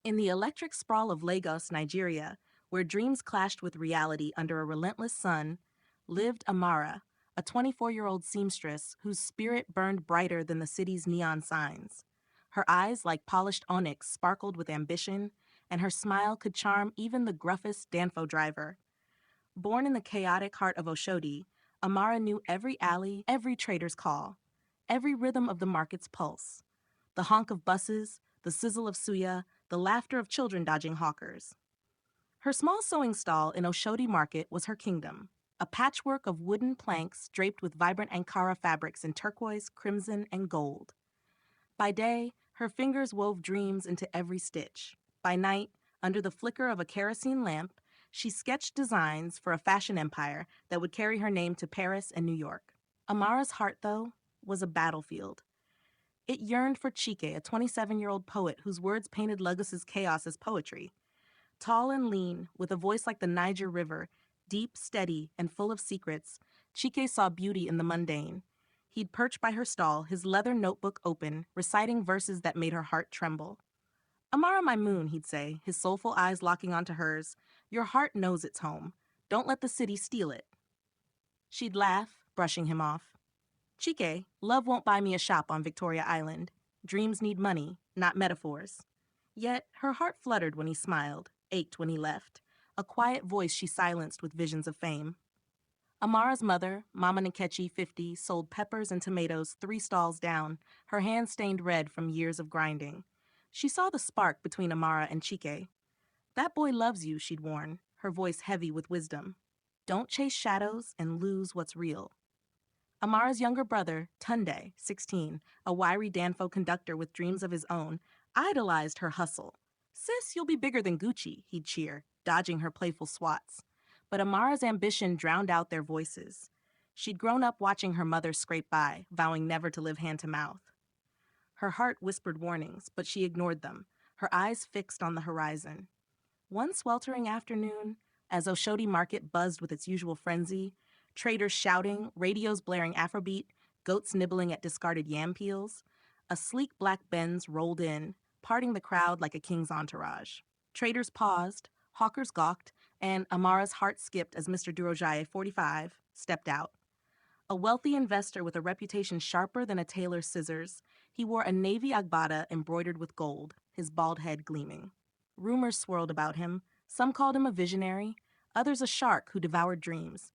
In the electric sprawl of Lagos, Nigeria, where dreams clashed with reality under a relentless sun, lived Amara, a 24-year-old seamstress whose spirit burned brighter than the city's neon signs. Her eyes, like polished onyx, sparkled with ambition, and her smile could charm even the gruffest Danfo driver. Born in the chaotic heart of Oshodi, Amara knew every alley, every trader's call, every rhythm of the market's pulse. The honk of buses, the sizzle of suya, the laughter of children dodging hawkers. Her small sewing stall in Oshodi Market was her kingdom, a patchwork of wooden planks draped with vibrant Ankara fabrics in turquoise, crimson, and gold. By day, her fingers wove dreams into every stitch. By night, under the flicker of a kerosene lamp, she sketched designs for a fashion empire that would carry her name to Paris and New York. Amara's heart, though, was a battlefield. It yearned for Chike, a 27-year-old poet whose words painted Lagos's chaos as poetry. Tall and lean, with a voice like the Niger River, deep, steady, and full of secrets, Chike saw beauty in the mundane. He'd perch by her stall, his leather notebook open, reciting verses that made her heart tremble. Amara, my moon, he'd say, his soulful eyes locking onto hers. Your heart knows its home. Don't let the city steal it. She'd laugh, brushing him off. Chike, love won't buy me a shop on Victoria Island. Dreams need money, not metaphors. Yet her heart fluttered when he smiled, ached when he left, a quiet voice she silenced with visions of fame. Amara's mother, Mama Nkechi, 50, sold peppers and tomatoes 3 stalls down, her hands stained red from years of grinding. She saw the spark between Amara and Chike. That boy loves you, she'd warn, her voice heavy with wisdom. Don't chase shadows and lose what's real. Amara's younger brother, Tunde, 16, a wiry Danfo conductor with dreams of his own, idolized her hustle. Sis, you'll be bigger than Gucci, he'd cheer, dodging her playful swats. But Amara's ambition drowned out their voices. She'd grown up watching her mother scrape by, vowing never to live hand to mouth. Her heart whispered warnings, but she ignored them, her eyes fixed on the horizon. One sweltering afternoon, as Oshodi Market buzzed with its usual frenzy, traders shouting, radios blaring Afrobeat, goats nibbling at discarded yam peels, a sleek black Benz rolled in, parting the crowd like a king's entourage. Traders paused, hawkers gawked, and Amara's heart skipped as Mr. Durojaye, 45, stepped out. A wealthy investor with a reputation sharper than a tailor's scissors, he wore a navy agbada embroidered with gold, his bald head gleaming. Rumors swirled about him. Some called him a visionary, others a shark who devoured dreams.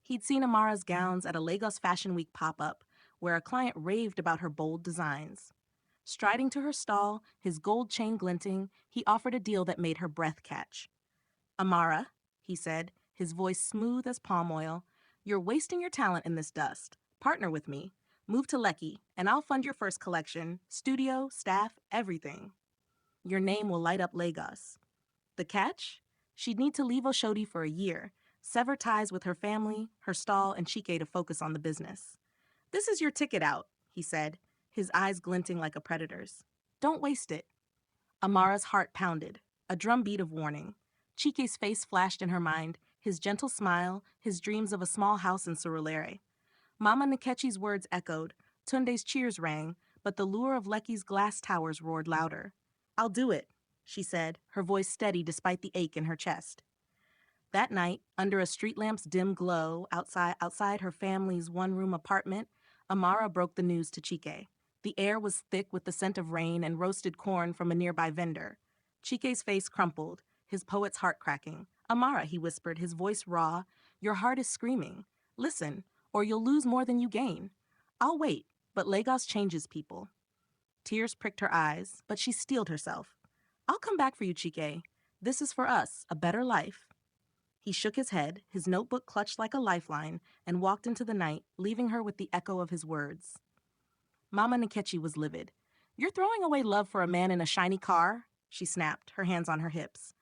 He'd seen Amara's gowns at a Lagos Fashion Week pop-up, where a client raved about her bold designs. Striding to her stall, his gold chain glinting, he offered a deal that made her breath catch. Amara, he said, his voice smooth as palm oil, you're wasting your talent in this dust. Partner with me. Move to Lekki, and I'll fund your first collection, studio, staff, everything. Your name will light up Lagos. The catch? She'd need to leave Oshodi for a year, sever ties with her family, her stall, and Chike to focus on the business. This is your ticket out, he said, his eyes glinting like a predator's. Don't waste it. Amara's heart pounded, a drumbeat of warning. Chike's face flashed in her mind, his gentle smile, his dreams of a small house in Surulere. Mama Nkechi's words echoed, Tunde's cheers rang, but the lure of Lekki's glass towers roared louder. I'll do it, she said, her voice steady despite the ache in her chest. That night, under a street lamp's dim glow outside her family's one-room apartment, Amara broke the news to Chike. The air was thick with the scent of rain and roasted corn from a nearby vendor. Chike's face crumpled, his poet's heart cracking. Amara, he whispered, his voice raw, your heart is screaming. Listen, or you'll lose more than you gain. I'll wait, but Lagos changes people. Tears pricked her eyes, but she steeled herself. I'll come back for you, Chike. This is for us, a better life. He shook his head, his notebook clutched like a lifeline, and walked into the night, leaving her with the echo of his words. Mama Nkechi was livid. You're throwing away love for a man in a shiny car? She snapped, her hands on her hips.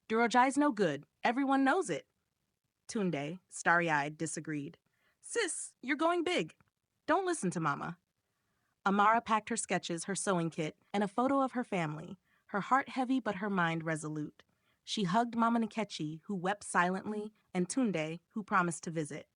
Durojai's no good. Everyone knows it. Tunde, starry-eyed, disagreed. Sis, you're going big. Don't listen to Mama. Amara packed her sketches, her sewing kit, and a photo of her family, her heart heavy but her mind resolute. She hugged Mama Nkechi, who wept silently, and Tunde, who promised to visit.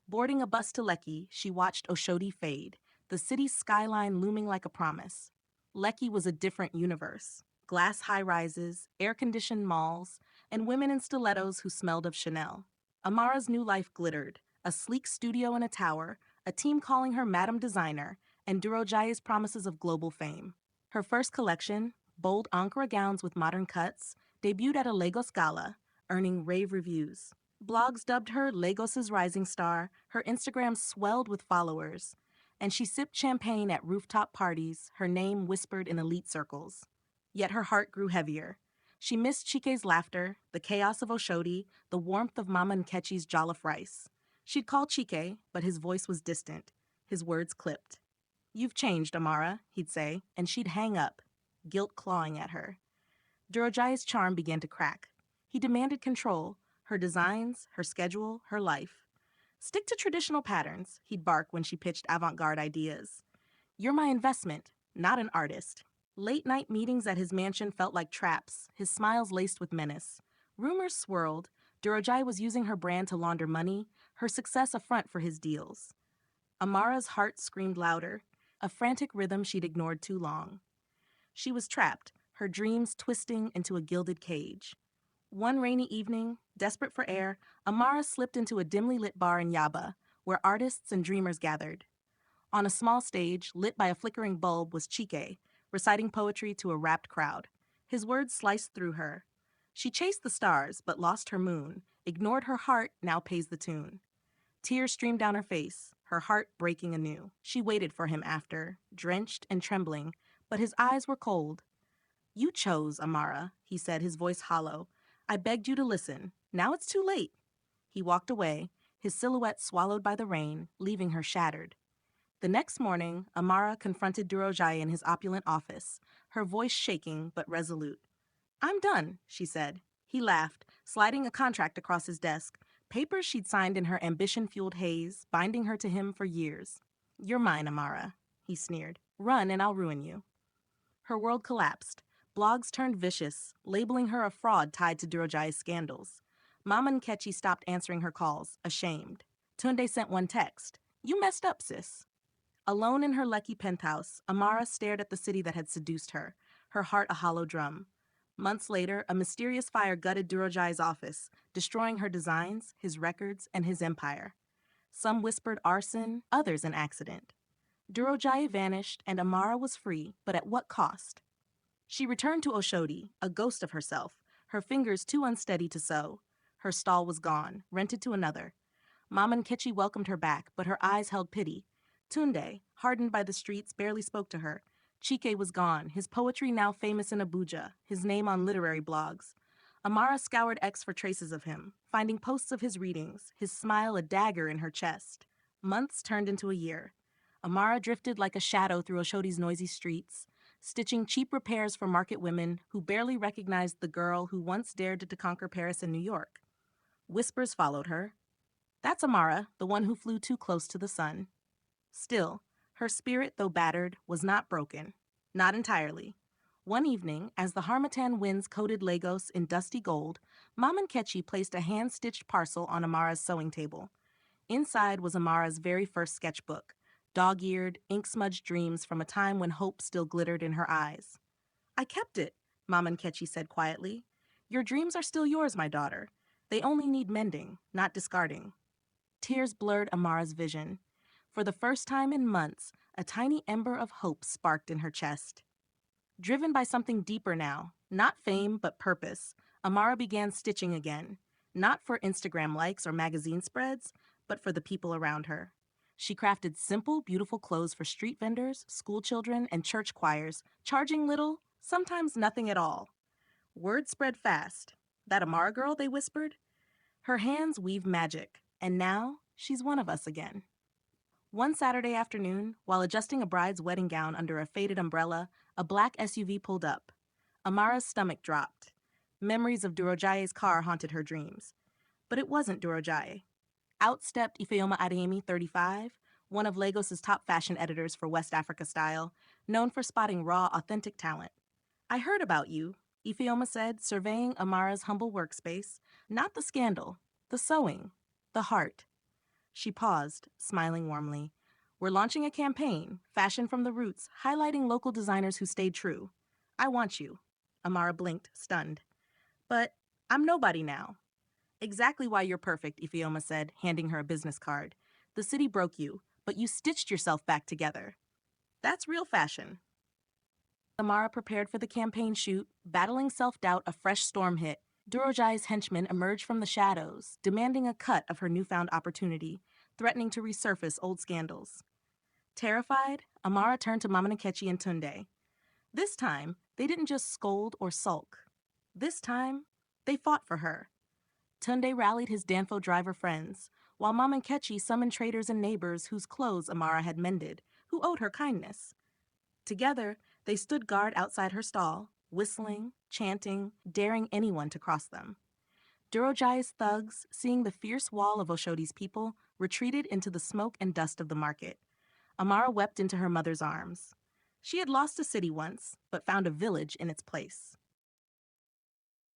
Boarding a bus to Lekki, she watched Oshodi fade, the city's skyline looming like a promise. Lekki was a different universe. glass high-rises, air-conditioned malls, and women in stilettos who smelled of Chanel. Amara's new life glittered, a sleek studio in a tower, a team calling her Madam Designer, and Durojaye's promises of global fame. Her first collection, bold Ankara gowns with modern cuts, debuted at a Lagos gala, earning rave reviews. Blogs dubbed her Lagos's rising star, her Instagram swelled with followers, and she sipped champagne at rooftop parties, her name whispered in elite circles. Yet her heart grew heavier. She missed Chike's laughter, the chaos of Oshodi, the warmth of Mama Nkechi's jollof rice. She'd call Chike, but his voice was distant, his words clipped. "You've changed, Amara," he'd say, and she'd hang up, guilt clawing at her. Durojaye's charm began to crack. He demanded control, her designs, her schedule, her life. "Stick to traditional patterns," he'd bark when she pitched avant-garde ideas. "You're my investment, not an artist." Late-night meetings at his mansion felt like traps, his smiles laced with menace. Rumors swirled. Durojaye was using her brand to launder money, her success a front for his deals. Amara's heart screamed louder, a frantic rhythm she'd ignored too long. She was trapped, her dreams twisting into a gilded cage. One rainy evening, desperate for air, Amara slipped into a dimly lit bar in Yaba, where artists and dreamers gathered. On a small stage, lit by a flickering bulb, was Chike, reciting poetry to a rapt crowd. His words sliced through her. She chased the stars, but lost her moon, ignored her heart, now pays the tune. Tears streamed down her face, her heart breaking anew. She waited for him after, drenched and trembling, but his eyes were cold. "You chose, Amara," he said, his voice hollow. "I begged you to listen. Now it's too late." He walked away, his silhouette swallowed by the rain, leaving her shattered. The next morning, Amara confronted Durojaye in his opulent office, her voice shaking but resolute. "I'm done," she said. He laughed, sliding a contract across his desk, papers she'd signed in her ambition-fueled haze, binding her to him for years. "You're mine, Amara," he sneered. "Run and I'll ruin you." Her world collapsed. Blogs turned vicious, labeling her a fraud tied to Durojaye's scandals. Mama Nkechi stopped answering her calls, ashamed. Tunde sent one text. "You messed up, sis." Alone in her Lekki penthouse, Amara stared at the city that had seduced her, her heart a hollow drum. Months later, a mysterious fire gutted Durojaye's office, destroying her designs, his records, and his empire. Some whispered arson, others an accident. Durojaye vanished, and Amara was free, but at what cost? She returned to Oshodi, a ghost of herself, her fingers too unsteady to sew. Her stall was gone, rented to another. Mama Nkechi welcomed her back, but her eyes held pity. Tunde, hardened by the streets, barely spoke to her. Chike was gone, his poetry now famous in Abuja, his name on literary blogs. Amara scoured X for traces of him, finding posts of his readings, his smile a dagger in her chest. Months turned into a year. Amara drifted like a shadow through Oshodi's noisy streets, stitching cheap repairs for market women who barely recognized the girl who once dared to conquer Paris and New York. Whispers followed her. "That's Amara, the one who flew too close to the sun." Still, her spirit, though battered, was not broken. Not entirely. One evening, as the harmattan winds coated Lagos in dusty gold, Mama Nkechi placed a hand-stitched parcel on Amara's sewing table. Inside was Amara's very first sketchbook, dog-eared, ink-smudged dreams from a time when hope still glittered in her eyes. "I kept it," Mama Nkechi said quietly. "Your dreams are still yours, my daughter. They only need mending, not discarding." Tears blurred Amara's vision. For the first time in months, a tiny ember of hope sparked in her chest. Driven by something deeper now, not fame but purpose, Amara began stitching again, not for Instagram likes or magazine spreads, but for the people around her. She crafted simple, beautiful clothes for street vendors, school children, and church choirs, charging little, sometimes nothing at all. Word spread fast. "That Amara girl," they whispered. Her hands weave magic, and now she's one of us again. One Saturday afternoon, while adjusting a bride's wedding gown under a faded umbrella, a black SUV pulled up. Amara's stomach dropped. Memories of Durojaye's car haunted her dreams. But it wasn't Durojaye. Out stepped Ifeoma Adeyemi, 35, one of Lagos's top fashion editors for West Africa Style, known for spotting raw, authentic talent. "I heard about you," Ifeoma said, surveying Amara's humble workspace. "Not the scandal, the sewing, the heart." She paused, smiling warmly. "We're launching a campaign, Fashion from the Roots, highlighting local designers who stayed true. I want you." Amara blinked, stunned. But I'm nobody now. Exactly why you're perfect, Ifeoma said, handing her a business card. The city broke you, but you stitched yourself back together. That's real fashion. Amara prepared for the campaign shoot, battling self-doubt a fresh storm hit. Durojai's henchmen emerged from the shadows, demanding a cut of her newfound opportunity, threatening to resurface old scandals. Terrified, Amara turned to Mama Nkechi and Tunde. This time, they didn't just scold or sulk. This time, they fought for her. Tunde rallied his Danfo driver friends, while Mama Nkechi summoned traders and neighbors whose clothes Amara had mended, who owed her kindness. Together, they stood guard outside her stall, whistling, chanting, daring anyone to cross them. Durojai's thugs, seeing the fierce wall of Oshodi's people, retreated into the smoke and dust of the market. Amara wept into her mother's arms. She had lost a city once, but found a village in its place.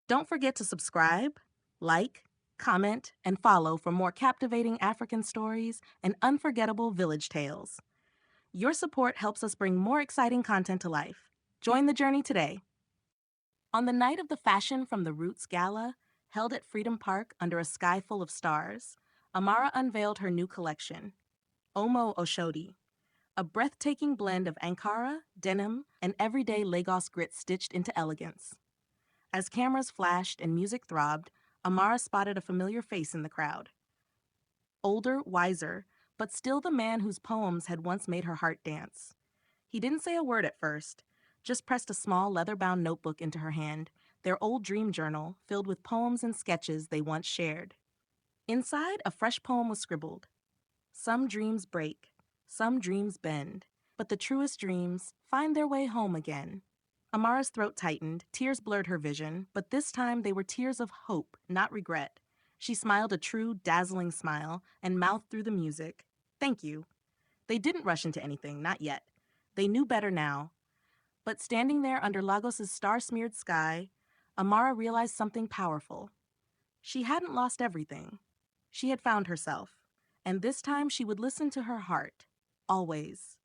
Don't forget to subscribe, like, comment, and follow for more captivating African stories and unforgettable village tales. Your support helps us bring more exciting content to life. Join the journey today. On the night of the Fashion from the Roots Gala, held at Freedom Park under a sky full of stars, Amara unveiled her new collection, Omo Oshodi, a breathtaking blend of Ankara, denim, and everyday Lagos grit stitched into elegance. As cameras flashed and music throbbed, Amara spotted a familiar face in the crowd. Older, wiser, but still the man whose poems had once made her heart dance. He didn't say a word at first, just pressed a small leather-bound notebook into her hand, their old dream journal filled with poems and sketches they once shared. Inside, a fresh poem was scribbled. Some dreams break, some dreams bend, but the truest dreams find their way home again. Amara's throat tightened, tears blurred her vision, but this time they were tears of hope, not regret. She smiled a true, dazzling smile and mouthed through the music, "Thank you." They didn't rush into anything, not yet. They knew better now. But standing there under Lagos's star-smeared sky, Amara realized something powerful. She hadn't lost everything. She had found herself, and this time she would listen to her heart, always.